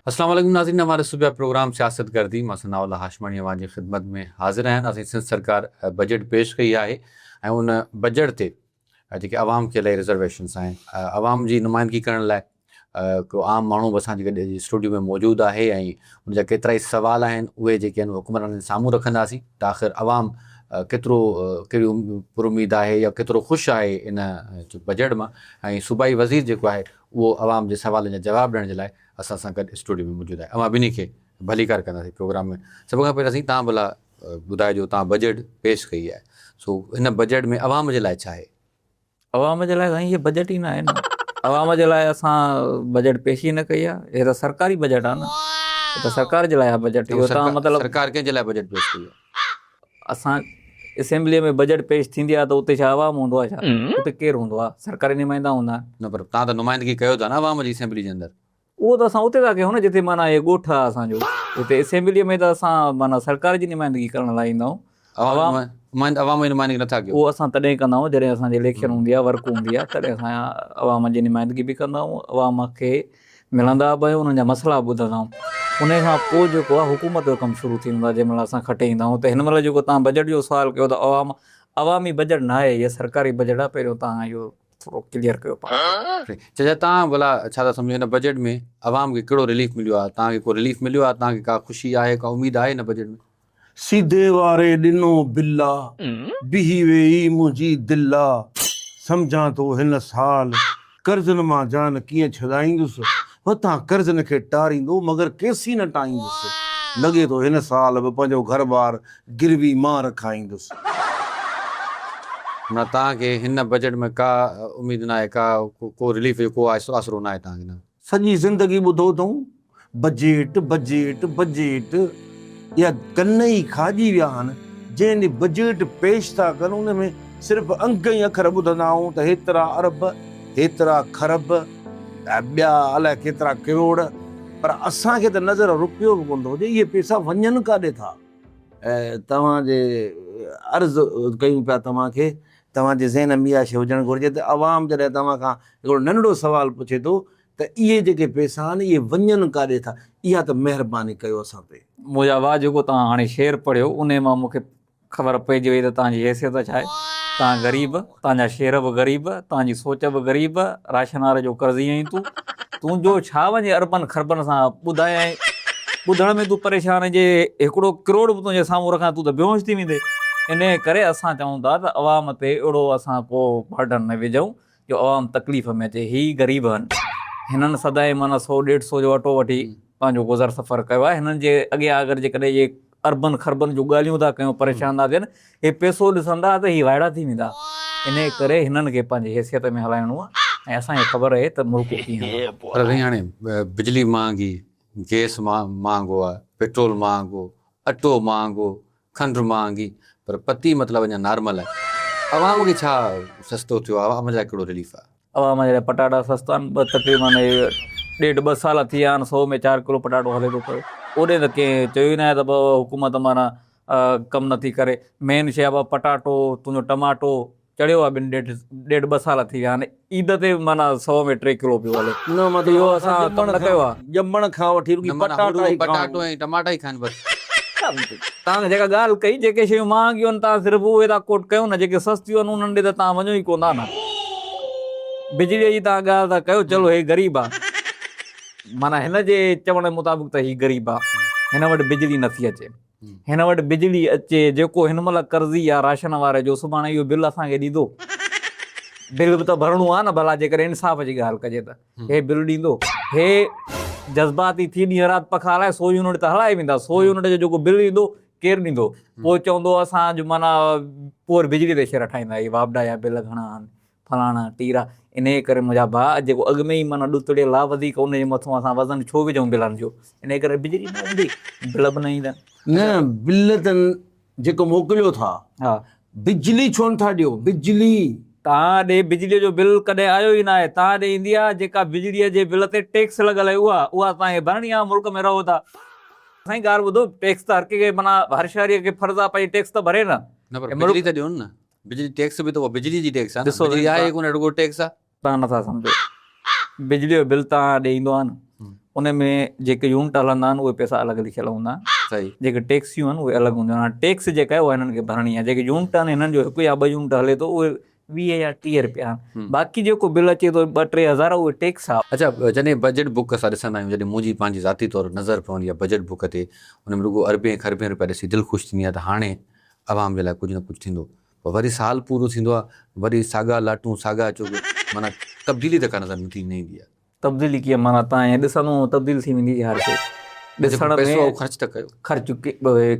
अस्सलाम वालेकुम नाज़रीन, हमारे सुबह प्रोग्राम सियासत गर्दी मां सनाउल्ला हाशमानी अवां जी ख़िदमत में हाज़िर आहिनि। असीं सिंध सरकार बजट पेश कई आहे ऐं उन बजट ते जेके आवाम के लाइ रिज़र्वेशन्स आहिनि, आवाम जी नुमाइंदगी करण लाइ को आम माण्हू बि असांजे गॾु स्टूडियो में मौजूदु आहे ऐं उनजा केतिरा ई सवाल आहिनि, उहे जेके आहिनि हुकुमराननि साम्हूं रखंदासीं त आख़िर आवाम केतिरो कहिड़ी पुरुमीद आहे या केतिरो ख़ुशि आहे इन बजट मां। ऐं सूबाई वज़ीर जेको आहे उहो आवाम जे सवालनि जा जवाब ॾियण जे लाइ असां सां गॾु स्टूडियो में मौजूदु आहे। अवां ॿिन्ही खे भलीकार कंदासीं प्रोग्राम में। सभ खां पहिरियों तव्हां भला ॿुधाइजो, तव्हां बजट पेश कई आहे, सो हिन बजट में आवाम जे लाइ छा आहे? अवाम जे लाइ साईं इहे बजट ई न आहे न। अवाम जे लाइ असां बजट पेश ई न कई आहे। हे त सरकारी बजट आहे न, हे त सरकार जे लाइ आहे बजट। इहो तव्हां मतिलबु सरकार कंहिंजे लाइ बजट पेश कई आहे? असां असेंबलीअ में बजट पेश थींदी आहे त उते छा आवाम हूंदो आहे? छा उते केरु हूंदो आहे? सरकारी नुमाइंदा हूंदा आहिनि न, पर तव्हां त नुमाइंदगी कयो था न आवाम जी असेंबली जे अंदरि। उहो त असां उते था कयूं न जिते माना इहे ॻोठ आहे असांजो। हिते असेंबलीअ में त असां माना सरकार जी नुमाइंदगी करण लाइ ईंदा आहियूं। अवाम जी नुमाइंदगी नथा कयो? उहो असां तॾहिं कंदा आहियूं जॾहिं असांजी इलेक्शन हूंदी आहे, वर्क हूंदी आहे, तॾहिं असां अवाम जी नुमाइंदगी बि कंदा आहियूं। अवाम खे मिलंदा बि आहियूं, उन्हनि जा मसइला ॿुधंदा आहियूं। उन खां पोइ जेको आहे हुकूमत जो कमु शुरू थींदो आहे, जंहिं महिल असां खटे ईंदा आहियूं। त हिन महिल जेको तव्हां बजट जो सुवालु कयो त अवामी बजट न आहे, इहा सरकारी बजट आहे। पहिरियों तव्हां इहो थोरो क्लियर कयो पाण। चाचा, तव्हां भला छा था सम्झो हिन बजट में आवाम खे कहिड़ो रिलीफ मिलियो आहे? तव्हांखे को रिलीफ मिलियो आहे? तव्हांखे का ख़ुशी आहे, का उमेद आहे हिन बजट में? सीधे वारे ॾिनो बिल्ला बिही वेई मुंहिंजी दिला, सम्झां थो हिन साल कर्ज़नि मां जान कीअं छॾाईंदुसि, वतां कर्ज़नि खे टारींदो मगर केसी न टाईंदुसि, लॻे थो हिन साल बि पंहिंजो घर बार गिरवी मां रखाईंदुसि। न, तव्हांखे हिन बजट में का उमेद न आहे, को रिलीफ जो को आसरो न आहे तव्हांखे? न, सॼी ज़िंदगी ॿुधो अथऊं बजट बजट बजट, या कन ई खाॼी विया आहिनि। जंहिं ॾींहुं बजट पेश था कनि उन में सिर्फ़ु अंक ई अखर ॿुधंदा आहियूं त हेतिरा अरब, हेतिरा खरब, ॿिया अलाए केतिरा करोड़, पर असांखे त नज़र रुपयो बि कोन थो हुजे इहे पैसा वञनि काॾे था। तव्हांजे अर्ज़ु कयूं पिया तव्हांखे, तव्हांजे ज़हन में इहा शइ हुजणु घुरिजे त अवाम जॾहिं तव्हां खां हिकिड़ो नंढड़ो सुवालु पुछे थो त इहे जेके पैसा आहिनि इहे वञनि काॾे था, इहा त महिरबानी कयो असां ते। मुंहिंजा वाह जेको तव्हां हाणे शेर पढ़ियो उन मां मूंखे ख़बर पइजी वई त तव्हांजी हैसियत छा आहे। तव्हां ग़रीब, तव्हांजा शेर बि ग़रीब, तव्हांजी सोच बि ग़रीब, राशन वारे जो कर्ज़ ईअं ई तुंहिंजो छा वञे अरबनि खरबनि सां ॿुधाए। ॿुधण में तूं परेशान जे हिकिड़ो करोड़ बि तुंहिंजे साम्हूं रखां तूं त बेहोश थी वेंदे। इन करे असां चऊं था त अवाम ते अहिड़ो असां पोइ बर्डन न विझूं जो अवाम तकलीफ़ में अचे। ही ग़रीब आहिनि, हिननि सदाईं माना 100-150 जो अटो वठी पंहिंजो गुज़र सफ़र कयो आहे। हिननि जे अॻियां अगरि जेकॾहिं इहे अरबनि खरबनि जूं ॻाल्हियूं था कयूं, परेशान था थियनि, हे पैसो ॾिसंदा त ही वाइड़ा थी वेंदा। इन करे हिननि खे पंहिंजी हैसियत में हलाइणो आहे ऐं असांखे ख़बर आहे त मुल्क कीअं। पर भई हाणे बिजली महांगी, गैस महांगो आहे, पेट्रोल महांगो, अटो महांगो, खंड महांगी, पर पती मतिलबु अञा नॉर्मल आहे। अवाम खे छा सस्तो थियो आहे? अवाम जे लाइ कहिड़ो रिलीफ आहे? अवाम जे लाइ पटाटा सस्ता आहिनि। तक़रीबन 1.5-2 साल थी विया आहिनि, 100 में 4 किलो पटाटो हले थो पियो। ओॾे त कंहिं चयो ई न आहे त हुकूमत माना कमु नथी करे। मेन शइ आहे पटाटो, तुंहिंजो टमाटो चढ़ियो आहे। 1.5-2 साल थी विया आहिनि, ईद ते माना 100 में 3 किलो पियो हले। न मतलब इहो असां कमु न कयो आहे। ॼमण खां वठी पटाटो ऐं टमाटा ई खाइनि बसि। तव्हां जेका ॻाल्हि कई, जेके शयूं महांगियूं आहिनि तव्हां सिर्फ़ु उहे था कोट कयो न, जेके सस्तियूं आहिनि उन्हनि ॾे त तव्हां वञो ई कोन था न। बिजलीअ जी तव्हां ॻाल्हि था कयो, चलो हे ग़रीब आहे, माना हिन जे चवण मुताबिक़ त ही ग़रीब आहे, हिन वटि बिजली नथी अचे। हिन वटि बिजली अचे, जेको हिन महिल कर्ज़ी आहे राशन वारे जो, सुभाणे इहो बिल असांखे ॾींदो। बिल बि त भरणो आहे न भला, जेकॾहिं इंसाफ़ जी ॻाल्हि कजे त हे बिल ॾींदो। हे जज़्बाती थी ॾींहुं राति पखा हलाए 100 यूनिट त हलाए वेंदा। 100 यूनिट जो जेको बिल ईंदो केरु ॾींदो? पोइ चवंदो असांजो माना पोइ बिजली ते शेर ठाहींदा, इहे वापडा जा बिल घणा आहिनि, फलाणा टीरा। इन करे मुंहिंजा भाउ जेको अॻु में ई माना ॾुतड़ियल आहे वधीक, उनजे मथां असां वज़न छो विझूं बिलनि जो? इन करे बिजली न हूंदी, बिल बि न ईंदा। न बिल त जेको मोकिलियो था, हा, बिजली छो नथा ॾियो? बिजली तव्हां ॾे बिजलीअ जो बिल कॾहिं आयो ई न आहे। तव्हां ॾे ईंदी आहे जेका बिजलीअ जे बिल ते टैक्स लॻल आहे, उहा तव्हांखे भरणी आहे। मुल्क में रहो था। साईं ॻाल्हि ॿुधो, टैक्स त हर कंहिंखे माना हर शहरीअ खे फर्ज़ु आहे पंहिंजी टैक्स त भरे न। पर बिजली त ॾियो न, बिजली टैक्स बि त उहा बिजली जी टैक्स आहे। ॾिसो आहे कोन रुॻो टैक्स आहे। तव्हां नथा सम्झो, बिजलीअ जो बिल तव्हां ॾे ईंदो आहे न, उन में जेके यूनिट हलंदा आहिनि उहे पैसा अलॻि लिखियल हूंदा आहिनि, सही जेके टैक्सियूं आहिनि उहे अलॻि हूंदियूं आहिनि। टैक्स जेका आहे उहा हिननि खे भरणी आहे, जेके यूनिट आहिनि हिननि जो 1 या 2 यूनिट हले थो उहे 20 या 30 रुपया आहिनि, बाक़ी जेको बिल अचे थो 2-3 हज़ार उहे टैक्स आहे। अच्छा, जॾहिं बजट बुक असां ॾिसंदा आहियूं, जॾहिं मुंहिंजी पंहिंजी ज़ाती तौरु नज़र पवंदी आहे बजट बुक ते, हुन में रुॻो अरबे खरबे रुपया ॾिसी दिलि ख़ुशि थींदी आहे त हाणे आवाम जे लाइ कुझु न कुझु थींदो। पोइ वरी साल पूरो थींदो आहे, वरी साॻा लाटूं साॻा चुग, माना तब्दीली त का नज़र नथी न ईंदी आहे। तब्दीली कीअं, माना तव्हां ईअं ॾिसंदो तब्दील थी वेंदी हर शइ। ॾिसण पैसो में ख़र्च त कयो, ख़र्चु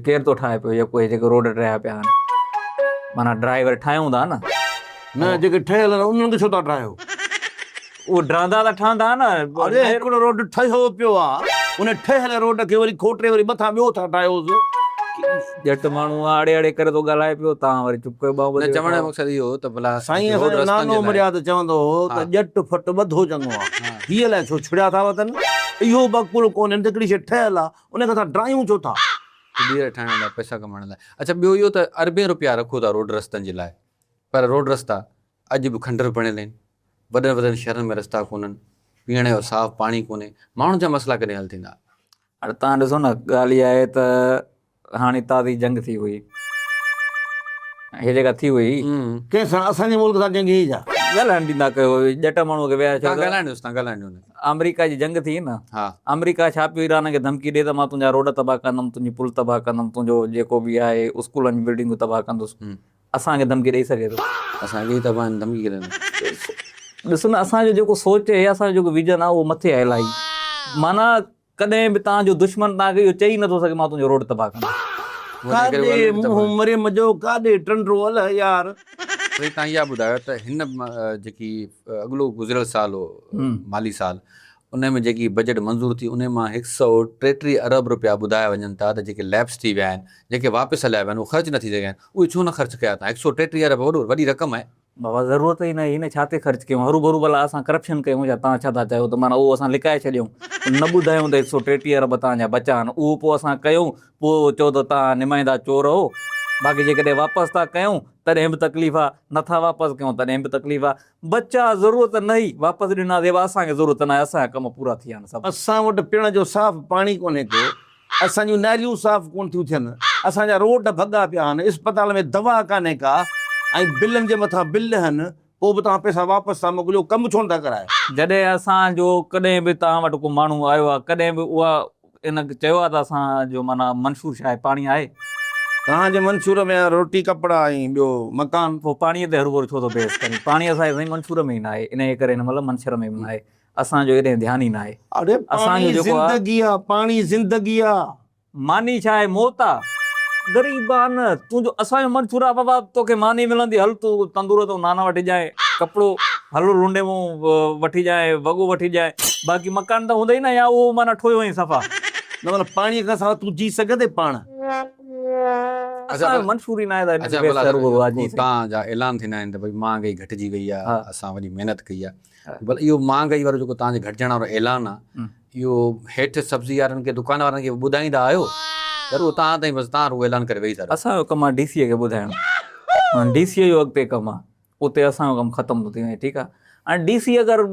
केरु थो ठाहे पियो, जेको जेके रोड ठाहिया पिया आहिनि, माना ड्राइवर ठाहियूं था न, न जेके ठहियल आहिनि उन्हनि खे छो था ठाहियो? उहे ड्रांदा त ठहंदा न। अरे हिकिड़ो रोड ठहियो पियो आहे, उन ठहियल रोड खे वरी खोटे वरी मथां ॿियो था ठाहियोसि। झटि माण्हू आड़े आड़े करे थो ॻाल्हाए पियो, तव्हां वरी चुप कयो बाबा। न चवण जो मक़सदु इहो त भला साईं असांजो नानो मर्याद चवंदो हो त ॼट फट ॿधो चङो आहे, हीअ लाइ छो छुड़िया था वठनि? इहो मक़बूल कोन्हे, हिकिड़ी शइ ठहियल आहे उन खे असां ड्रायूं छो था? ॿीहर ठाहिण लाइ, पैसा कमाइण लाइ। अच्छा, ॿियो इहो त अरबे रुपया रखो था रोड रस्तनि जे लाइ, पर रोड रस्ता अॼु बि खंडर बणियल आहिनि, वॾनि वॾनि शहरनि में रस्ता कोन्हनि, पीअण जो साफ़ु पाणी कोन्हे, माण्हुनि जा मसइला कॾहिं हल थींदा? हाणे तव्हां ॾिसो न, ॻाल्हि इहा आहे त हाणे ताज़ी जंग थी हुई, हे जेका थी हुई कंहिंसां? असांजे मुल्क सां जंग ई जा ॻाल्हाइण ॾींदा कयो, ॼट माण्हूअ खे विया छो ॻाल्हाइण ॾियोसि, अमेरिका जी जंग थी न। हा, अमेरिका छा पियो ईरान खे धमकी ॾिए त मां तुंहिंजा रोड तबाह कंदुमि, तुंहिंजी पुल तबाह कंदुमि, तुंहिंजो जेको बि आहे स्कूलनि जी बिल्डिंगूं तबाह कंदुसि। असांखे धमकी ॾेई सघे थो? असांखे ई तबाह धमकी ॾियनि। ॾिसो न, असांजो जेको सोच आहे, असांजो जेको विजन आहे उहो मथे आहे इलाही। माना कॾहिं बि तव्हांजो दुश्मन तव्हांखे इहो चई नथो सघे मां तुंहिंजो रोड तबाह कंदुमि। काॾे मुंहुं मरे मजो, काॾे टंडरो अल यार। तव्हां इहा ॿुधायो त हिन जेकी अॻिलो गुज़िरियल साल हो, माली साल, उन में जेकी बजट मंज़ूर थी उन मां 133 अरब रुपया ॿुधाया वञनि था त जेके लैप्स थी विया आहिनि, जेके वापसि हलिया विया आहिनि, उहे ख़र्च न थी सघिया आहिनि, उहे छो न ख़र्च कया तव्हां? 133 अरब वॾी रक़म आहे बाबा, ज़रूरत ई न, हिन छा ते ख़र्चु कयूं? हरू भरू भला असां करप्शन कयूं छा? तव्हां छा था चयो त माना उहो असां लिकाए छॾियूं, न ॿुधायूं त 133 अरब तव्हांजा बचा आहिनि, उहो पोइ असां कयूं, पोइ चओ त तव्हां निमाईंदा चोर हो। बाक़ी जेकॾहिं वापसि था कयूं तॾहिं बि तकलीफ़ आहे, नथा वापसि कयूं तॾहिं बि तकलीफ़ आहे। बचा ज़रूरत न ई, वापसि ॾिनासीं, असांखे ज़रूरत न आहे, असांजा कम पूरा थी विया आहिनि सभु। असां वटि पीअण जो साफ़ु पाणी कोन्हे को, असांजूं नालियूं साफ़ु कोन थियूं थियनि, असांजा रोड भॻा पिया आहिनि, इस्पताल में दवा कान्हे का, ऐं बिलनि जे मथां बिल आहिनि, पोइ बि तव्हां पैसा वापसि था मोकिलियो, कमु छो नथा कराए? जॾहिं असांजो कॾहिं बि तव्हां वटि को माण्हू आयो आहे, कॾहिं बि उहा इन चयो आहे त असांजो माना मंशूर छा आहे? पाणी आहे तव्हांजे मंशूर में रोटी कपिड़ा ऐं ॿियो मकान। पोइ पाणीअ ते हरू भरू छो थो बहस करे? पाणी असांजे साईं मंशूर में ई न आहे, इन जे करे हिन महिल मंशर में बि न आहे, असांजो हेॾे ध्यानु ई न आहे। अरे असांजो जेको आहे ज़िंदगी आहे, पाणी ज़िंदगी आहे। मानी छा आहे? मौत आहे। ग़रीब आहे न तुंहिंजो, असांजो मंशूर आहे बाबा, तोखे मानी मिलंदी, हल तूं तंदूर तो नाना वठी जाए, कपिड़ो हल रुंडे मूं वठी जाए, वॻो वठी जाए, बाक़ी मकान त हूंदा ई न, या उहो माना ठोयो ई सफ़ा न। माना पाणीअ खां सवाइ तूं जी सघंदे पाण? मंशूर ई न आहे। तव्हांजा ऐलान थींदा आहिनि त भई महांगाई घटिजी वई आहे, असां वॾी महिनत कई आहे, भले इहो महांगाई वारो जेको तव्हांजे घटिजण वारो ऐलान आहे, इहो हेठि सब्ज़ी वारनि खे, दुकान वारनि खे ॿुधाईंदा आहियो? ज़रूरु तव्हां ताईं बसि तव्हां रुॻो ऐलान करे वेही था रहो। असांजो कमु आहे DCA खे ॿुधाइणु, DCA जो अॻिते कमु आहे, उते असांजो कमु ख़तमु थो थी वञे, ठीकु आहे। ऐं DC अगरि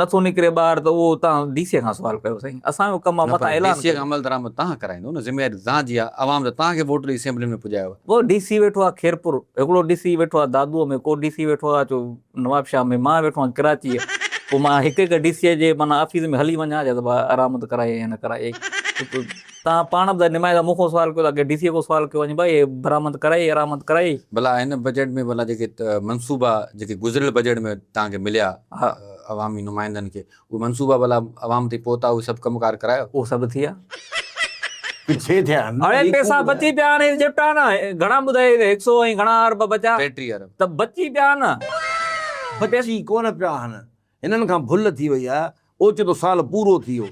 नथो निकिरे ॿाहिरि त उहो तव्हां DCA खां सुवाल कयो साईं, असांजो कमु आहे मथां ऐलान। DCA अमल दरामद तव्हां कराईंदो न, ज़िम्मेदारी तव्हांजी आहे, आवाम त तव्हांखे वोट ॾेई असेंबली में पुॼायो। पोइ DC वेठो आहे खेरपुर, हिकिड़ो DC वेठो आहे दादूअ में, को DC वेठो आहे चो नवाबशाह में, मां वेठो आहियां कराची। पोइ मां हिकु DCA जे माना ऑफिस में हली वञा त आरामद कराए या न कराए? तव्हां पाण बि निमाइंदा मूंखां सुवाल कयो, अॻे DCA को सुवाल कयो वञे भाई बरामद कराई आरामद कराई। भला हिन बजट में भला जेके मनसूबा जेके गुज़िरियल बजट में तव्हांखे मिलिया अवामी नुमाइंदनि खे, उहे मनसूबा भला अवाम ताईं पहुता, उहे सभु कमुकार करायो? उहो सभु थी विया, किथे थिया? हाणे पैसा बची पिया आहिनि, झुटा न घणा ॿुधाए 100 ऐं घणा अरब बचा? 33 अरब त बची पिया न, बची कोन पिया आहिनि। हिननि खां भुल थी वई आहे, ओचितो साल पूरो थी वियो,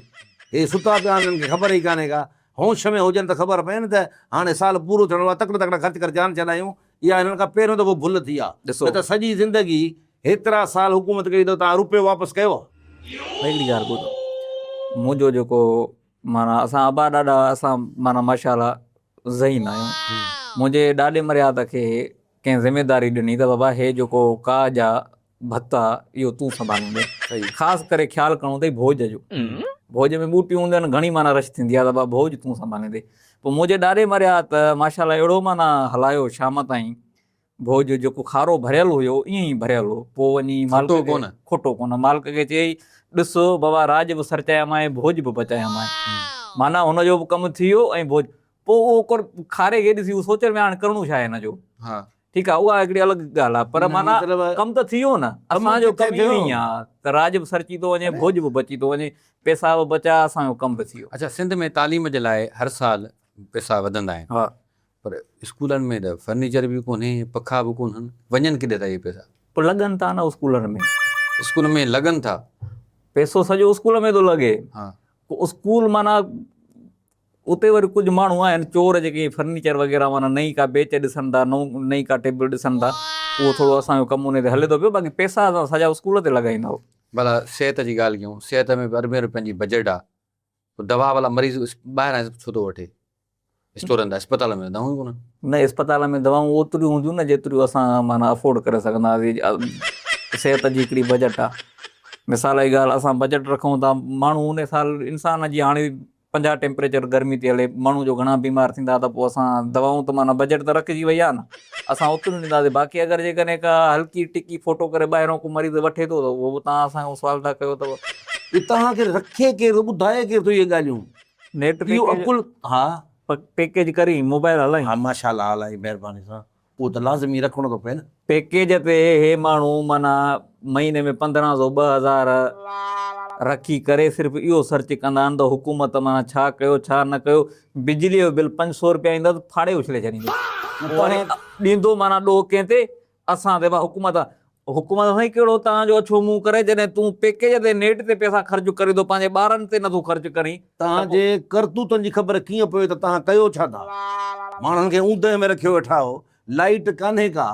हे सुता पिया आहिनि, हिननि खे ख़बर ई कान्हे का। होश में हुजनि त ख़बर पए न त हाणे साल पूरो थियणो आहे, तकिड़ा तकिड़ा ख़र्च करे जान चलायूं, इहा हिननि खां पहिरियों दफ़ो भुल थी आहे। ॾिसो त सॼी ज़िंदगी हेतिरा साल हुकूमत कई त तव्हां रुपयो वापसि कयो? हिकिड़ी ॻाल्हि ॿुधो, मुंहिंजो जेको माना असां अबा ॾाढा, असां माना माशाल्लाह ज़हीन आहियूं। मुंहिंजे ॾाॾे मर्याद खे कंहिं ज़िमेदारी ॾिनी त बाबा हे जेको काज आहे भत्ता, इहो तूं संभालींदे, ख़ासि करे ख़्यालु करिणो अथई भोज जो। भोज में ॿूटियूं हूंदियूं आहिनि घणी माना रश थींदी आहे त भाउ भोज तूं संभाले ॾे। पोइ मुंहिंजे ॾाॾे मरिया त माशाल्लाह अहिड़ो माना हलायो शाम ताईं, भोज जेको खारो भरियल हुयो ईअं ई भरियल हो। पोइ वञी मालिक खुटो खे- कोन? खुटो कोन, मालिक खे चयई ॾिस बाबा राज बि सरचाया माए भोज बि पचाया माए, माना हुनजो बि कमु थी वियो ऐं भोज। पोइ उहो खारे खे ॾिसी उहो सोचे में हाणे करिणो छा आहे हिन जो। हा ठीकु आहे, उहा हिकिड़ी अलॻि ॻाल्हि आहे, पर न, माना मतिलबु कमु त थी वियो न, असांजो किथे कमु इहो ई थियो? आहे त राज बि सरची थो वञे, भोज बि बची थो वञे, पैसा बि बचा, असांजो कमु बि थी वियो। अच्छा, सिंध में तालीम जे लाइ हर साल पैसा वधंदा आहिनि, हा, पर स्कूलनि में त फर्नीचर बि कोन्हे, पखा बि कोन्हनि, वञनि किथे था इहे पैसा? पोइ लॻनि था न स्कूलनि में, स्कूल में लॻनि था। पैसो सॼो स्कूल में थो लॻे। हा पोइ स्कूल माना उते वरी कुझु माण्हू आहिनि चोर जेके फर्नीचर वग़ैरह माना नई का बेच ॾिसनि था, नई का टेबल ॾिसनि था, उहो थोरो असांजो कमु उन ते हले थो पियो, बाक़ी पैसा असां सॼा स्कूल ते लॻाईंदा हो। भला सिहत जी ॻाल्हि कयूं, सिहत में बि अरबे रुपयनि जी बजट आहे, पोइ दवा वाला मरीज़ ॿाहिरां छो थो वठे? स्टोरनि था, अस्पताल में दवाऊं कोन्हनि। न इस्पताल में दवाऊं ओतिरियूं हूंदियूं न जेतिरियूं असां माना अफोर्ड करे सघंदासीं। सिहत जी हिकिड़ी बजट आहे, मिसाल जी ॻाल्हि, असां बजट रखूं था, माण्हू उन साल इंसान जी हाणे 50 टेम्परेचर गर्मी थी हले, माण्हू जो घणा बीमार थींदा, त पोइ असां दवाऊं त माना बजट त रखिजी वई आहे न, असां ओतिरियूं ॾींदासीं। बाक़ी अगरि जेकॾहिं का हल्की टिकी फोटो करे ॿाहिरों को मरीज़ वठे थो त उहो बि तव्हां असांजो सुवाल था कयो अथव। इहे तव्हांखे रखे केरु, ॿुधाए केरु थो इहे ॻाल्हियूं? नेट इहो अकुल हा पैकेज करी मोबाइल हलाई, हा माशाल्लाह अलाही महिरबानी सां, उहो त लाज़मी रखिणो थो पए न। पैकेज ते हे माण्हू माना महीने में 1500 2000 रखी करे सिर्फ़ु इहो सर्च कंदा आहिनि त हुकूमत माना छा कयो छा न कयो। बिजलीअ जो बिल 500 रुपया ईंदा त फाड़े उछले छॾींदो, वरी ॾींदो माना ॾोह कंहिं ते, असां ते। हुकूमत साईं कहिड़ो तव्हांजो अछो मुंहुं करे, जॾहिं तूं पैकेज ते नेट ते पैसा ख़र्च करे थो, पंहिंजे ॿारनि ते नथो ख़र्च करी। तव्हांजे करतूतनि जी ख़बर कीअं पए त तव्हां कयो छा था? माण्हुनि खे ऊंदहि में रखियो वेठा हो, लाइट कान्हे का,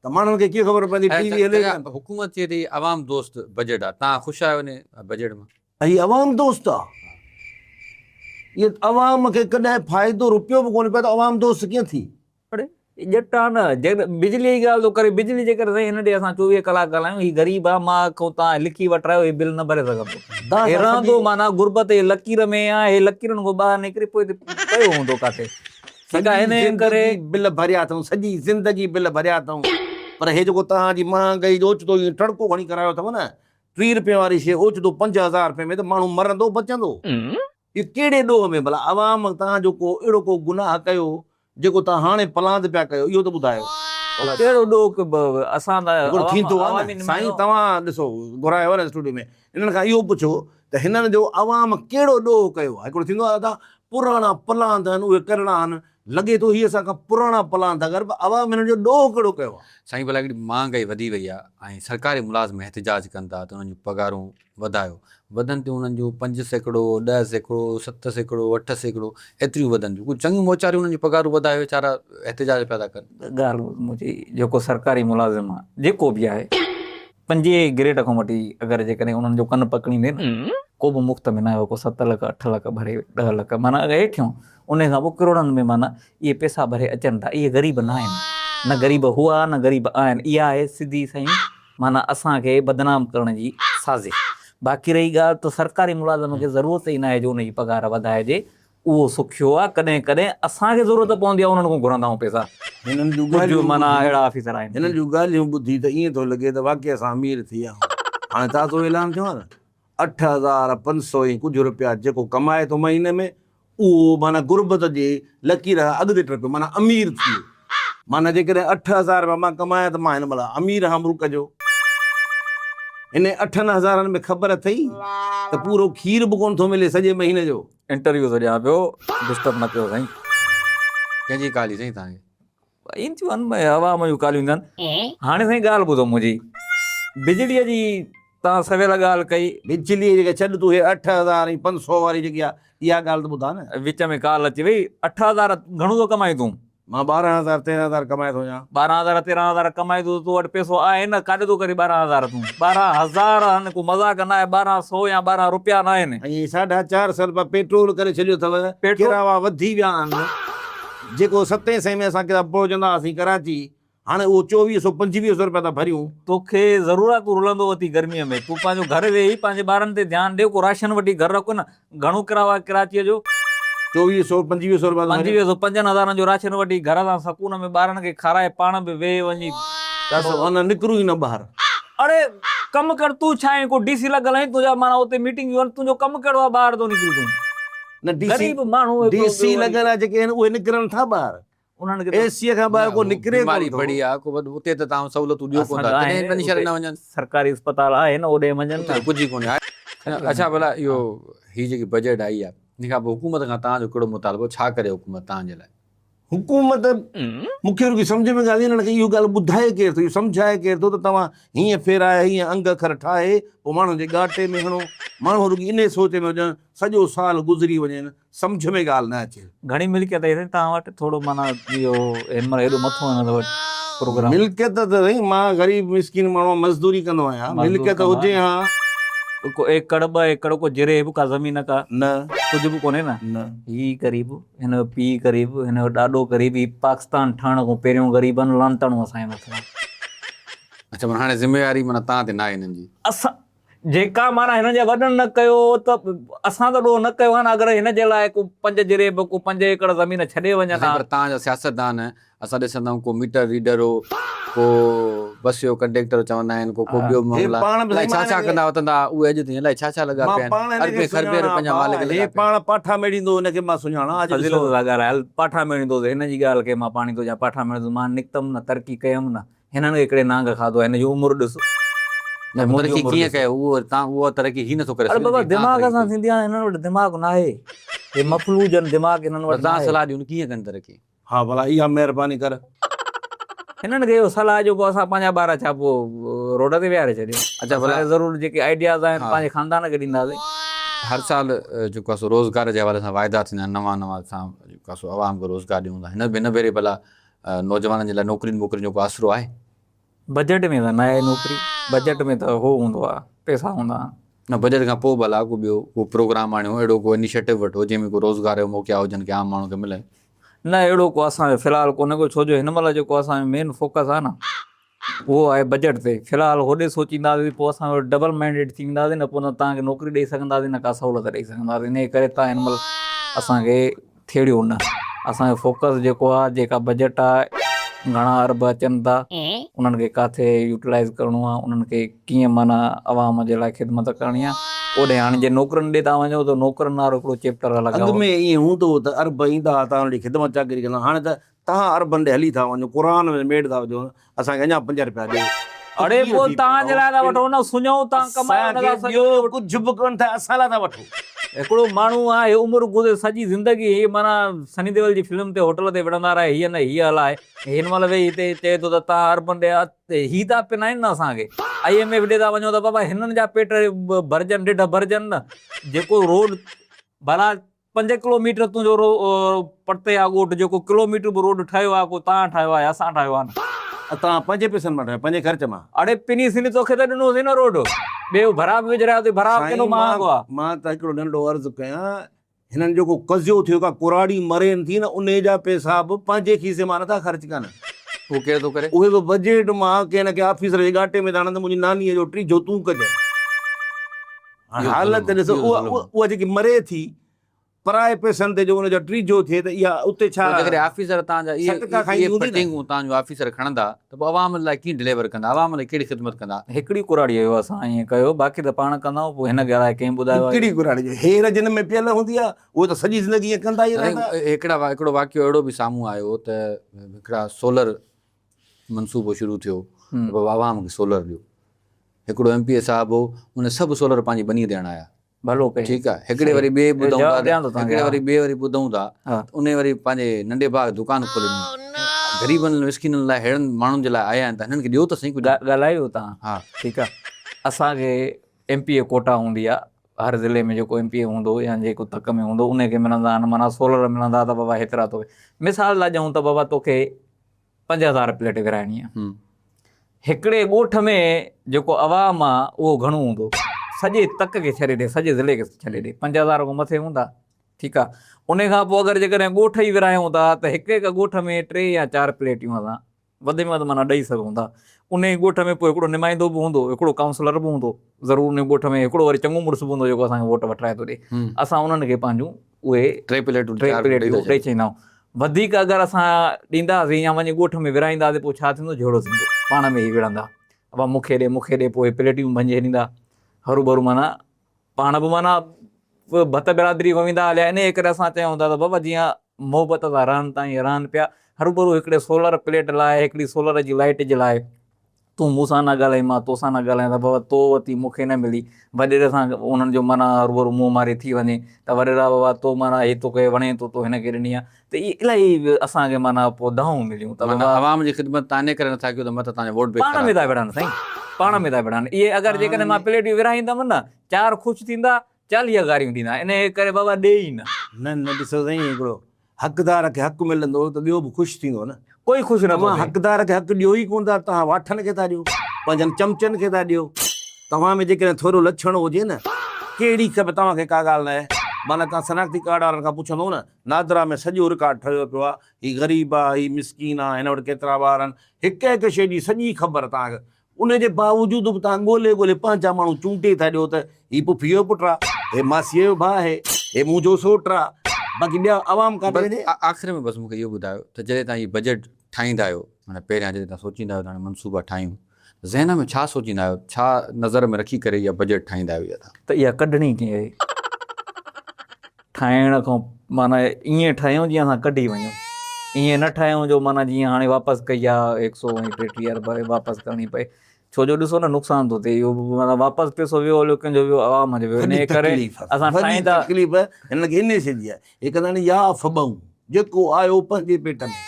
त माण्हुनि खे कीअं ख़बर पवंदी टीवी हले कान? हुकूमत चए थी आवाम दोस्त बजट आहे, तव्हां ख़ुशि आहियो इन बजट मां? हीअ अवाम दोस्त आहे? इहे अवाम खे कॾहिं फ़ाइदो रुपियो बि कोन्हे पियो त अवाम दोस्त कीअं थी? अड़े ॼट आहे न, जे बिजलीअ जी ॻाल्हि थो करे, बिजली जे करे साईं हिन ॾे असां 24 कलाक हलायूं, हीउ ग़रीब आहे, मां खां तव्हां लिखी वठायो, हीउ बिल न भरे सघंदो, हे रहंदो माना गुरबत जे लकीर में आहे, हे लकीरनि खां ॿाहिरि निकिरी पोइ पियो हूंदो काथे। ठीकु आहे, हिन करे बिल भरिया अथऊं, सॼी ज़िंदगी बिल भरिया अथऊं, पर हे जेको तव्हांजी महांगाई ओचितो टड़को खणी करायो अथव न, 30 रुपए वारी शइ ओचितो 5000 रुपए में, त माण्हू मरंदो बचंदो? इहो कहिड़े ॾोह में? भला अवाम तव्हांजो को अहिड़ो को गुनाह कयो जेको तव्हां हाणे पलांद पिया कयो, इहो त ॿुधायो। कहिड़ो ॾोह असां थींदो आहे न साईं, तव्हां ॾिसो घुरायो न स्टूडियो में, इन्हनि खां इहो पुछो त हिननि जो अवाम कहिड़ो ॾोह कयो आहे? हिकिड़ो थींदो आहे दादा पुराणा पलांद आहिनि, उहे करिणा आहिनि, लॻे थो हीअ असांखां पुराणा पलांद अगरि अवाम हिननि जो ॾोह कहिड़ो कयो आहे? साईं भला हिकिड़ी महांगाई वधी वई आहे ऐं सरकारी मुलाज़िम एहतिजाज कनि था त उन्हनि जूं पघारूं वधायो, वधनि थियूं उन्हनि जूं 5%, 10%, 7%, 8%, एतिरियूं वधनि थियूं। कुझु चङियूं मोचारियूं उन्हनि जूं पघारूं वधायो, वीचारा एहतिजाज पिया था कनि। ॻाल्हि मुंहिंजी जेको सरकारी मुलाज़िम आहे जेको बि आहे, 5 ग्रेड खां वठी अगरि जेकॾहिं उन्हनि जो कनु पकड़ींदे न, को बि मुफ़्त में न आयो, को 7 लख 8 लख भरे 10 लख माना हेठियों, उन खां पोइ करोड़नि में माना इहे पैसा भरे अचनि था। इहे ग़रीब न आहिनि, न ग़रीब हुआ न ग़रीब आहिनि, इहा आहे सिधी साईं माना असांखे बदनाम करण जी साज़िश। बाक़ी रही ॻाल्हि त सरकारी मुलाज़िम खे ज़रूरत ई न आहे जो उनजी पघार वधाइजे, उहो सुखियो आहे। कॾहिं कॾहिं असांखे ज़रूरत पवंदी आहे, उन्हनि खां घुरंदा आहियूं पैसा। हिननि जूं कुझु माना ॻाल्हियूं अहिड़ा ऑफिसर आहिनि, हिननि जूं ॻाल्हियूं ॿुधी त ईअं थो लॻे त वाक़ई असां अमीर थी विया आहियूं। हाणे ताज़ो ऐलान थियो आहे न, 8500 ई कुझु रुपया जेको कमाए थो महीने में, उहो माना गुरबत जे लकीर अॻिते टपियो, माना अमीर थी वियो। माना जेकॾहिं 8000 रुपया मां कमाया त मां हिन महिल अमीर हा मुल्क जो। इन 8000 में ख़बर अथई त पूरो खीर बि कोन थो मिले सॼे महीने जो। इंटरव्यू थो ॾियां पियो, डिस्टर्ब न कयो साईं। कंहिंजी काली साईं तव्हांखे? ईंदियूं आहिनि हवा में कालियूं ईंदियूं आहिनि। हाणे साईं ॻाल्हि ॿुधो मुंहिंजी, बिजलीअ जी तव्हां सवेल ॻाल्हि कई, बिजली जेके छॾ तूं हे 8500 वारी जेकी आहे, इहा ॻाल्हि त ॿुधा न। विच में ॻाल्हि अची वई, 8000 घणो थो कमाए तूं? मां 12000 13000 कमाए थो वञा। 12000 13000 कमाए थो, तो वटि पैसो आहे न, काॾे थो करे 12000 तूं? 12000 हाणे को मज़ाक न आहे, 1200 या 12 रुपया न आहिनि। ऐं 450 रुपया पेट्रोल करे छॾियो अथव, किरावा वधी विया आहिनि। जेको 700 में असां किथां पहुचंदा हुआसीं कराची, हाणे उहो 2400-2500 रुपया था भरियूं। तोखे ज़रूरत तूं रुलंदो अथई गर्मीअ में, तूं पंहिंजो घर वेही पंहिंजे ॿारनि ते ध्यानु ॾे, को राशन वठी घर रखो न। घणो किरायो आहे कराचीअ जो? 2400-2500 रुपया था भरियूं। 2500 5,000 जो राशन वठी घर सां सकून में ॿारनि खे खाराए, पाण बि वेही वञी। अञा निकिरूं ई न ॿाहिरि। अड़े कमु कर, तूं छा आहे को डीसी लॻल आहीं तुंहिंजा, माना उते मीटिंग वञ, तुंहिंजो कमु कहिड़ो आहे? ॿाहिरि थो निकिरी तूं। न ग़रीब माण्हू डीसी लॻल आहे जेके आहिनि उहे निकिरनि था ॿाहिरि, उन्हनि खे एसीअ खां ॿाहिरि को निकिरे बीमारी कोन थो। बड़ी आहे, को उते त तव्हां सहूलियतूं ॾियो कोन था, तॾहिं पंहिंजी शहर न वञनि, सरकारी अस्पताल आहे न, ओॾे वञनि उते न। कुझु ई कोन्हे। अच्छा भला इहो हीअ जेकी बजट आई आहे, इन खां पोइ हुकूमत खां तव्हांजो कहिड़ो मुतालबो, छा करे हुकूमत तव्हांजे लाइ? हुकूमत मूंखे रुॻी सम्झ में ॻाल्हि न, इहो ॻाल्हि ॿुधाए केरु थो, इहो सम्झाए केरु थो त तव्हां हीअं फेराए, हीअं अंग अखर ठाहे, पोइ माण्हुनि जे ॻाटे में हणो। माण्हू रुॻी इन सोच में हुजनि, सॼो साल गुज़री वञनि, सम्झ में ॻाल्हि न अचे। घणी मिल्कियत आहे तव्हां वटि? थोरो माना इहो हिन महिल हेॾो मथो वञो प्रोग्राम। मिल्कियत त साईं, मां ग़रीब मिसकिन माण्हू मज़दूरी कंदो आहियां। मिल्कियत हुजे हा, को 1 एकड़ 2 एकड़ को जिरे बि का ज़मीन का न कुझु बि कोन्हे न। न ही ग़रीब, हिन जो पीउ ग़रीब, हिन जो ॾाॾो ग़रीब, ही पाकिस्तान ठहण खां पहिरियों ग़रीबनि लांतणो असांजे मथां। अच्छा माना हाणे ज़िम्मेवारी माना तव्हां ते न आहे हिननि जी? असां जेका माना हिननि जे वॾनि न कयो त असां त ॾोह न कयो आहे न। अगरि हिन जे लाइ को 5 जिरे बि, को 5 एकड़ ज़मीन छॾे वञनि हा। पर तव्हांजा सियासतदान असां ॾिसंदा आहियूं, को मीटर रीडर हो, को बस जो कंडक्टर चवंदा आहिनि, को ॿियो मामला, अलाए छा छा कंदा वतंदा, उहे अॼु ताईं अलाए छा छा लॻा पिया आहिनि, अरबे खरबे रुपया मालिक लॻा पिया। पाण पाठा मेड़ींदो, हुनखे मां सुञाणा। फज़ीलो ॻाल्हाए, पाठा मेड़ींदोसि, हिन जी ॻाल्हि खे मां पाणी थो ॾियां, पाठा मेड़ींदो, मां निकितमि न, तरक़ी कयमि न। हिननि हिकिड़े नांग खाधो आहे, हिन जी उमिरि ॾिस। तरक़ी कीअं कयो उहो? तव्हां उहा तरक़ी ही नथो करे अरे सघो। बाबा दिमाग़ सां थींदी आहे, हिननि वटि दिमाग़ न आहे, हे मफ़लूज आहिनि, दिमाग़ हिननि वटि न तव्हां आहे। सलाह ॾियो कीअं कनि तरक़ी? हा भला इहा महिरबानी कर। हिननि खे इहो सलाह जो पोइ असां पंहिंजा ॿार छा पोइ रोड ते विहारे छॾियो? अच्छा भला ज़रूरु जेके आइडियाज़ आहिनि पंहिंजे ख़ानदान खे ॾींदासीं। हर साल जेको आहे सो रोज़गार जे हवाले सां वाइदा थींदा आहिनि, नवां असां जेको आहे सो आवाम खे रोज़गार ॾियूं था। हिन भेरे भला नौजवाननि जे लाइ नौकिरियुनि वोकिरियुनि जो को आसिरो आहे? बजट में त न आहे नौकिरी, बजट में त हो हूंदो आहे, पैसा हूंदा आहिनि। न बजट खां पोइ भला को ॿियो को प्रोग्राम आणियो, अहिड़ो को इनिशिएटिव वठो जंहिंमें को रोज़गार जो मौक़ा हुजनि कि आम माण्हू खे मिलनि। न अहिड़ो को असांजो फ़िलहालु कोन्हे को, छो जो हिन महिल जेको असांजो मेन फोकस आहे न उहो आहे बजट ते। फ़िलहालु होॾे सोचींदासीं, पोइ असां डबल माइंडेड थींदासीं न, पोइ न तव्हांखे नौकिरी ॾेई सघंदासीं न का सहूलियत ॾेई सघंदासीं। इन करे तव्हां हिन महिल असांखे थेड़ियो न। असांजो फोकस जेको आहे, जेका बजट आहे, घणा अरब अचनि था, उन्हनि खे किथे यूटिलाइज़ करिणो आहे, उन्हनि खे कीअं माना आवाम जे लाइ ख़िदमत करणी आहे, ओॾे हाणे जे नौकिरनि ॾे था वञो त नौकिरनि वारो हिकिड़ो चैप्टर अलॻि अॻु में ईअं हूंदो त अरब ईंदा हुआ, तव्हां हुनजी ख़िदमत चाकरी कंदा। हाणे त तव्हां अरबनि ॾे हली था वञो, क़ुर में मेड़ था वञो, असांखे अञा 5 रुपया ॾियो। अड़े पोइ तव्हांजे लाइ था वठो न, सुञो तव्हां कमायो, कुझु बि कोन था, असां लाइ था वठो। हिकिड़ो माण्हू आहे, उमिरि गुज़रे सॼी ज़िंदगी हीअ माना सनी देओल जी फिल्म ते होटल ते विढ़ंदा रहे, हीअ न हीअ हलाए, हिन महिल वेही हिते चए थो त तव्हां अरबनि ॾे ही था पिनाइनि न असांखे। IMF ॾे था वञो त बाबा हिननि जा पेट भरजनि, ढिढ भरजनि न। जेको रोड भला 5 किलोमीटर तुंहिंजो परते आहे ॻोठ, जेको किलोमीटर बि रोड ठहियो आहे, को तव्हां ठाहियो आहे, असां ठाहियो आहे न। तव्हां 5 पैसनि मां ठाहियो, 5 ख़र्च मां। अड़े पिनी सिनी तोखे त ॾिनोसीं न रोड, ॿियो भराब विझ रहिया, भराब केॾो महांगो आहे। मां त हिकिड़ो नंढो अर्ज़ु कयां, हिननि जेको कज़ियो थियो का कुराड़ी मरेनि थी न, उन जा पैसा बि पंहिंजे खीसे मां नथा ख़र्च कनि। उहो केरु थो करे? उहे बि बजट मां कंहिं न कंहिं ऑफिसर जे घाटे में था आणनि, मुंहिंजी नानीअ जो 3 जो तूं कजांइ। हालत ॾिसो, उहा जेकी मरे थी पराए पैसनि ते, जो हुनजो 3 जो थिए त इहा उते छा ऑफिसर तव्हांजा इहे फटिंगूं तव्हांजो ऑफिसर खणंदा त पोइ आवाम लाइ कीअं डिलीवर कंदा, आवाम लाइ कहिड़ी ख़िदमत कंदा? हिकिड़ी कुराड़ी जो असां ईअं कयो, बाक़ी त पाण कंदा आहियूं। पोइ हिन खे अलाए कंहिं ॿुधायो हिकिड़ी कुराड़ी जो हेर जिन में पियल हूंदी आहे, उहो त सॼी ज़िंदगी ईअं कंदा ई रहंदा। हिकिड़ो वाक़ियो अहिड़ो बि साम्हूं आयो त हिकिड़ा सोलर मनसूबो शुरू थियो, आवाम खे सोलर ॾियो। हिकिड़ो MPA साहिबु हो, उन सभु सोलर पंहिंजी बनीअ ते हणाया। भलो कई, ठीकु आहे। हिकिड़े वरी ॿिए ॿुधूं था, हिकिड़े वरी ॿुधूं था, उन वरी पंहिंजे नंढे भाउ दुकान खोले ॾिनी। ग़रीबनि मिसकिननि लाइ, अहिड़नि माण्हुनि जे लाइ आया आहिनि त हिननि खे ॾियो त सही कुझु। ॻाल्हायो तव्हां? हा ठीकु आहे। असांखे MPA कोटा हूंदी आहे, हर ज़िले में जेको MPA हूंदो या जेको तक में हूंदो उनखे मिलंदा आहिनि, माना सोलर मिलंदा त बाबा हेतिरा तोखे। मिसाल लाइ ॾियूं त बाबा तोखे 5000 प्लेट विराइणी आहे। हिकिड़े ॻोठ में जेको आवाम आहे उहो घणो हूंदो, सॼे तक खे छॾे ॾे, सॼे ज़िले खे छॾे ॾे, 5000 खां मथे हूंदा। ठीकु आहे। उन खां पोइ अगरि जेकॾहिं ॻोठ ई विरायूं था त हिकु ॻोठ में 3 या 4 प्लेटियूं असां वधि में वधि माना ॾेई सघूं था। उन ई ॻोठ में पोइ हिकिड़ो नुमाइंदो बि हूंदो, हिकिड़ो काउंसलर बि हूंदो, ज़रूरु उन ॻोठ में हिकिड़ो वरी चङो मुड़ुसु बि हूंदो जेको असांखे वोट वठाए थो ॾे। असां उन्हनि खे पंहिंजूं उहे 3 प्लेटूं टे प्लेटूं ॾेई चईंदा आहियूं। वधीक अगरि असां ॾींदासीं या वञी ॻोठ में विराईंदासीं पोइ छा थींदो, जहिड़ो थींदो, पाण में ई विढ़ंदा, अब मूंखे ॾे, पोइ प्लेटियूं भंजे ॾींदा हरू भरू, माना पाण बि माना भत बिरादरी वेंदा हलिया। इन करे असां चयूं था त बाबा जीअं मोहबत सां रहनि था ईअं रहनि पिया। हरू भरू हिकिड़े सोलर प्लेट लाइ, हिकिड़ी सोलर जी लाइट जे लाइ तूं मूंसां न ॻाल्हाई, मां तोसां न ॻाल्हायां, त बाबा तो वरिती मूंखे न मिली, वॾेरे सां उन्हनि जो माना हरू भरू मुंहुं मारी थी वञे त वॾेरा बाबा तो माना हे तोखे वणे थो, तो हिनखे ॾिनी आहे, त इहे इलाही असांखे माना पोइ दाऊं मिलियूं। त आवाम जी ख़िदमत तव्हां करे नथा कयो त मत तव्हांजो वोट पाण में था विढ़नि साईं, पाण में था विढ़नि। इहे अगरि जेकॾहिं मां प्लेटियूं विराईंदमि न, 4 ख़ुशि थींदा, 40 गारियूं ॾींदा, इन करे बाबा ॾे ई न। न ॾिसो साईं, हिकिड़ो हक़दार खे हक़ु मिलंदो त ॿियो बि ख़ुशि थींदो न। कोई ख़ुशि न, तव्हां हक़दार खे हक़ु ॾियो ई कोन था, तव्हां वाठनि खे था ॾियो, पंहिंजनि चमचनि खे था ॾियो। तव्हां में जेकॾहिं थोरो लक्षण हुजे न, कहिड़ी खपे तव्हांखे का ॻाल्हि न आहे, माना तव्हां शनाख्ती कार्ड वारनि खां पुछंदो न, नादरा में सॼो रिकॉर्ड ठहियो पियो आहे, हीउ ग़रीब आहे, हीउ मिसकीन आहे, हिन वटि केतिरा ॿार आहिनि, हिकु हिकु शइ जी सॼी ख़बर तव्हांखे। उनजे बावजूदि बि तव्हां ॻोल्हे पंहिंजा माण्हू चूंटे था ॾियो त हीउ पुफीअ जो पुटु आहे, हे मासीअ जो भाउ आहे, हे मुंहिंजो सोटु आहे, बाक़ी ॿिया आवाम कान्हे। आख़िर में बसि मूंखे इहो ॿुधायो त जॾहिं तव्हां हीउ बजट ठाहींदा आहियो, माना पहिरियां जॾहिं तव्हां सोचींदा आहियो त हाणे मनसूबा ठाहियूं, ज़हन में छा सोचींदा आहियो, छा नज़र में रखी करे इहा बजट ठाहींदा आहियो? त इहा कढणी कीअं आहे, ठाहिण खां माना ईअं ठाहियूं जीअं असां कढी वञूं, ईअं न ठाहियूं जो माना जीअं हाणे वापसि कई आहे 130 रुपए वापसि करणी पए। छो जो ॾिसो न नुक़सान थो थिए, इहो माना वापसि पैसो वियो हलियो, कंहिंजो वियो आवाम जो वियो, इन करे असां ठाहींदा। तकलीफ़ हिन खे इन शइ जी आहे, हे कंदा आहिनि या फॿऊं, जेको आयो पंहिंजे पेट में,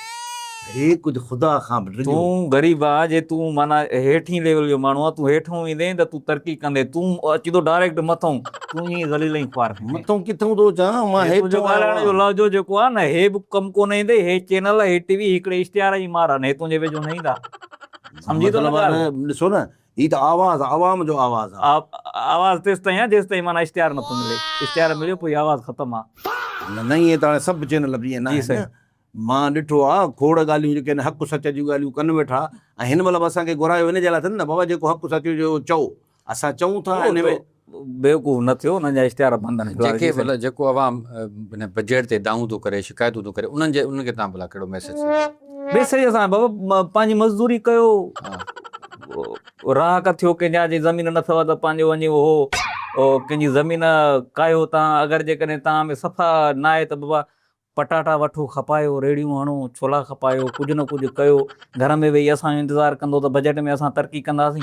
हे कुझु ख़ुदा खां बि तूं ग़रीब आहे, जे तूं माना हेठीं लेवल जो माण्हू आहे, तूं हेठों ईंदे त तूं तरक़ी कंदे, तूं अची थो डायरेक्ट मथों, तूं ईअं ज़लील ई ख़्वार मथों किथां थो अचां मां, जो ॻाल्हाइण जो लहजो जेको आहे न, हे बि कमु कोन ईंदे, हे चैनल, हे टीवी हिकिड़े इश्तिहार जी मार आहे, हे तुंहिंजे वेझो न ईंदा, सम्झी थो न? ॾिसो न, हीअ त आवाज़, आवाम जो आवाज़ आहे। आवाज़ तेसि ताईं आहे जेसि ताईं माना इश्तिहार नथो मिले, इश्तिहार मिलियो पोइ आवाज़ ख़तमु आहे। न ईअं त हाणे सभु चैनल बि ईअं न आहे। मां ॾिठो आहे खोड़ ॻाल्हियूं जेके आहिनि हक़ सच जूं ॻाल्हियूं कनि वेठा, ऐं हिन महिल असांखे घुरायो हिन जे लाइ अथनि न, बाबा जेको हक़ सच जो चओ, असां चऊं था, हिन में बेवकूफ़ न थियो, हुननि जा इश्तिहार बंदि आहिनि। जेके भला जेको आवाम हिन बजट ते दाऊं थो करे, शिकायतूं थो करे, उनखे तव्हां भला कहिड़ो मैसेज असां बाबा पंहिंजी मज़दूरी कयो, राहक थियो, कंहिंजा जे ज़मीन न अथव त पंहिंजो वञी उहो कंहिंजी ज़मीन कायो तव्हां, अगरि जेकॾहिं तव्हां में सफ़ा न आहे त बाबा पटाटा वठो, खपायो, रेड़ियूं हणो, छोला खपायो, कुझु न कुझु कयो, घर में वेही असांजो इंतज़ारु कंदो त बजट में असां तरक़ी कंदासीं।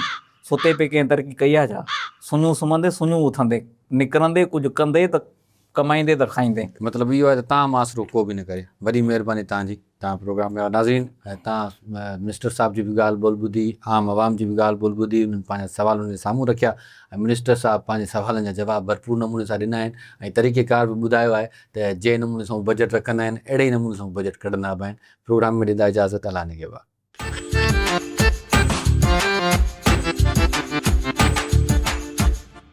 सुते पे कंहिं तरक़ी कई आहे छा? सुञूं सुम्हंदे, सुञूं उथंदे, निकिरंदे, कुझु कंदे त कमाईंदे त खाईंदे। मतिलबु इहो आहे त तव्हां मासिरो को बि न करे। वॾी महिरबानी तव्हांजी, तव्हां प्रोग्राम में नाज़रीन, ऐं तव्हां मिनिस्टर साहिब जी बि ॻाल्हि ॿोल ॿुधी, आम आवाम जी बि ॻाल्हि ॿोल ॿुधी, उन्हनि पंहिंजा सवाल उन जे साम्हूं रखिया, ऐं मिनिस्टर साहिबु पंहिंजे सवालनि जा जवाब भरपूर नमूने सां ॾिना आहिनि, ऐं तरीक़ेकार बि ॿुधायो आहे त जंहिं नमूने सां बजट रखंदा आहिनि, अहिड़े ई नमूने सां बजट कढंदा बि आहिनि। प्रोग्राम में ॾींदा इजाज़त, अल्लाह निगहबान।